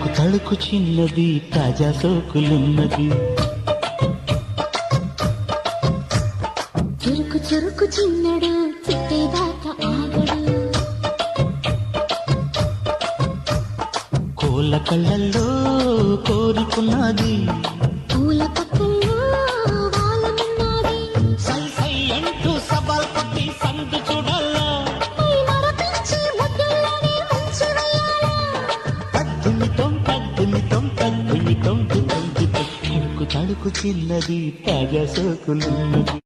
తళుకు తళుకు చిన్నది తాజా సోకులున్నది. చురుకు చురుకు చిన్నడు చిట్టేదాకా ఆగడు. కోళ్ళ కళ్ళల్లో కోరుకున్నది, పూల పక్కల్లో వాలమున్నది. సై సై అంటూ సవాల్ కొట్టి సందు చూడాలా, పై మరపించి ముద్దుల్లోనే ముంచి వెయ్యాలా. తద్దుమితం తద్దుమితం తద్దుమితం తుతంతుతం. తళుకు తళుకు చిన్నది తాజా సోకులున్నది.